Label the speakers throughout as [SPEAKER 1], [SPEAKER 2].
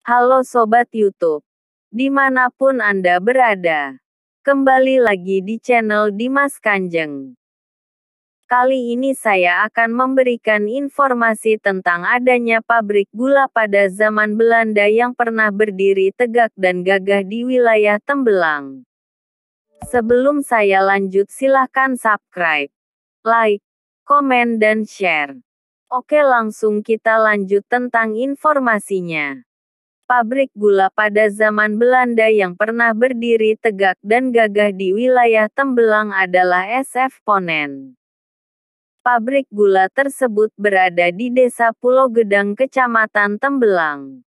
[SPEAKER 1] Halo Sobat YouTube, dimanapun Anda berada. Kembali lagi di channel Dimas Kanjeng. Kali ini saya akan memberikan informasi tentang adanya pabrik gula pada zaman Belanda yang pernah berdiri tegak dan gagah di wilayah Tembelang. Sebelum saya lanjut silahkan subscribe, like, komen dan share. Oke, langsung kita lanjut tentang informasinya. Pabrik gula pada zaman Belanda yang pernah berdiri tegak dan gagah di wilayah Tembelang adalah SF Ponen. Pabrik gula tersebut berada di Desa Pulau Gedang, Kecamatan Tembelang.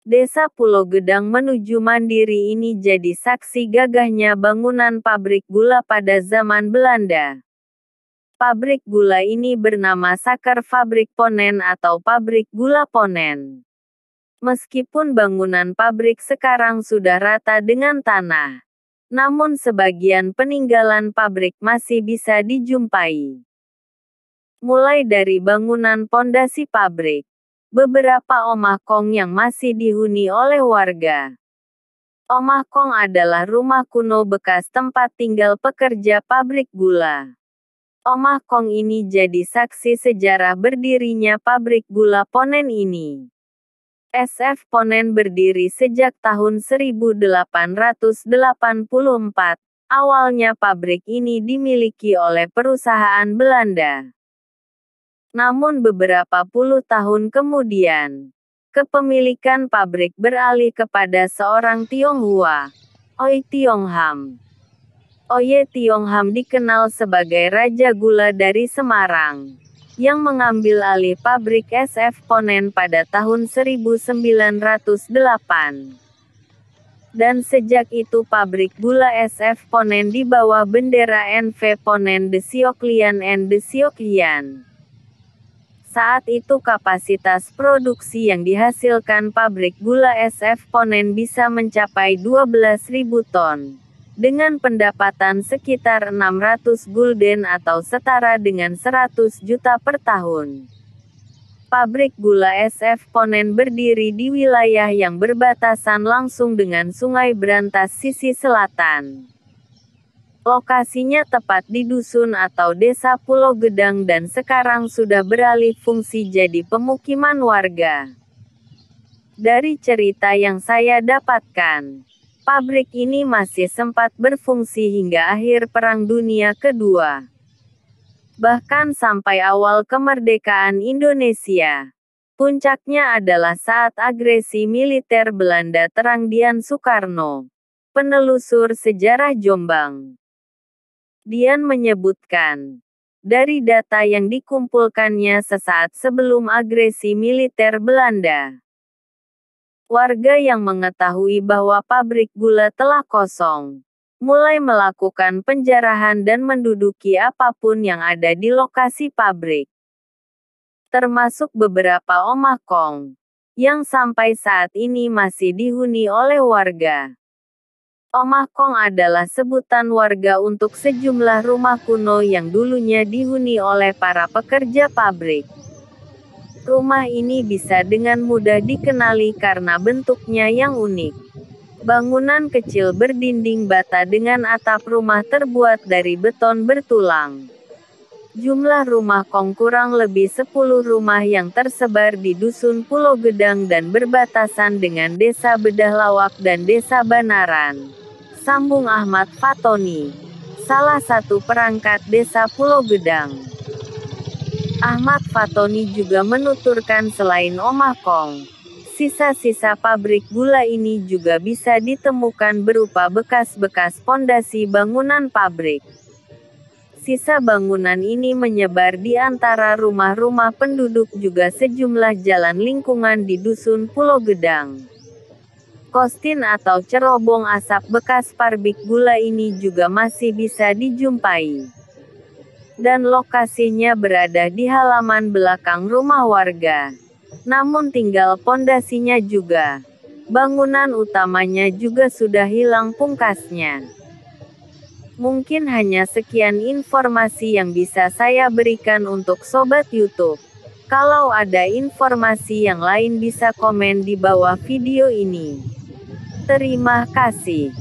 [SPEAKER 1] Desa Pulau Gedang menuju Mandiri ini jadi saksi gagahnya bangunan pabrik gula pada zaman Belanda. Pabrik gula ini bernama Sakar Fabrik Ponen atau Pabrik Gula Ponen. Meskipun bangunan pabrik sekarang sudah rata dengan tanah, namun sebagian peninggalan pabrik masih bisa dijumpai. Mulai dari bangunan pondasi pabrik, beberapa omah kong yang masih dihuni oleh warga. Omah kong adalah rumah kuno bekas tempat tinggal pekerja pabrik gula. Omah kong ini jadi saksi sejarah berdirinya pabrik gula Ponen ini. SF Ponen berdiri sejak tahun 1884. Awalnya pabrik ini dimiliki oleh perusahaan Belanda. Namun beberapa puluh tahun kemudian, kepemilikan pabrik beralih kepada seorang Tionghoa, Oye Tiong-ham. Oye Tiong-ham dikenal sebagai Raja Gula dari Semarang, yang mengambil alih pabrik SF Ponen pada tahun 1908. Dan sejak itu pabrik gula SF Ponen di bawah bendera NV Ponen de Sioklian and de Siokhian. Saat itu kapasitas produksi yang dihasilkan pabrik gula SF Ponen bisa mencapai 12.000 ton. Dengan pendapatan sekitar 600 gulden atau setara dengan 100 juta per tahun. Pabrik gula SF Ponen berdiri di wilayah yang berbatasan langsung dengan Sungai Brantas sisi selatan. Lokasinya tepat di dusun atau desa Pulau Gedang dan sekarang sudah beralih fungsi jadi pemukiman warga. Dari cerita yang saya dapatkan, pabrik ini masih sempat berfungsi hingga akhir Perang Dunia Kedua. Bahkan sampai awal kemerdekaan Indonesia. Puncaknya adalah saat agresi militer Belanda terang Dian Soekarno, penelusur sejarah Jombang. Dian menyebutkan, dari data yang dikumpulkannya sesaat sebelum agresi militer Belanda, warga yang mengetahui bahwa pabrik gula telah kosong, mulai melakukan penjarahan dan menduduki apapun yang ada di lokasi pabrik. Termasuk beberapa omah kong, yang sampai saat ini masih dihuni oleh warga. Omah kong adalah sebutan warga untuk sejumlah rumah kuno yang dulunya dihuni oleh para pekerja pabrik. Rumah ini bisa dengan mudah dikenali karena bentuknya yang unik. Bangunan kecil berdinding bata dengan atap rumah terbuat dari beton bertulang. Jumlah rumah kong kurang lebih 10 rumah yang tersebar di Dusun Pulau Gedang dan berbatasan dengan Desa Bedah Lawak dan Desa Banaran. Sambung Ahmad Fatoni, salah satu perangkat Desa Pulau Gedang. Ahmad Fatoni juga menuturkan selain omah kong, sisa-sisa pabrik gula ini juga bisa ditemukan berupa bekas-bekas pondasi bangunan pabrik. Sisa bangunan ini menyebar di antara rumah-rumah penduduk juga sejumlah jalan lingkungan di Dusun Pulau Gedang. Kostin atau cerobong asap bekas pabrik gula ini juga masih bisa dijumpai. Dan lokasinya berada di halaman belakang rumah warga. Namun tinggal pondasinya juga. Bangunan utamanya juga sudah hilang pungkasnya. Mungkin hanya sekian informasi yang bisa saya berikan untuk Sobat YouTube. Kalau ada informasi yang lain bisa komen di bawah video ini. Terima kasih.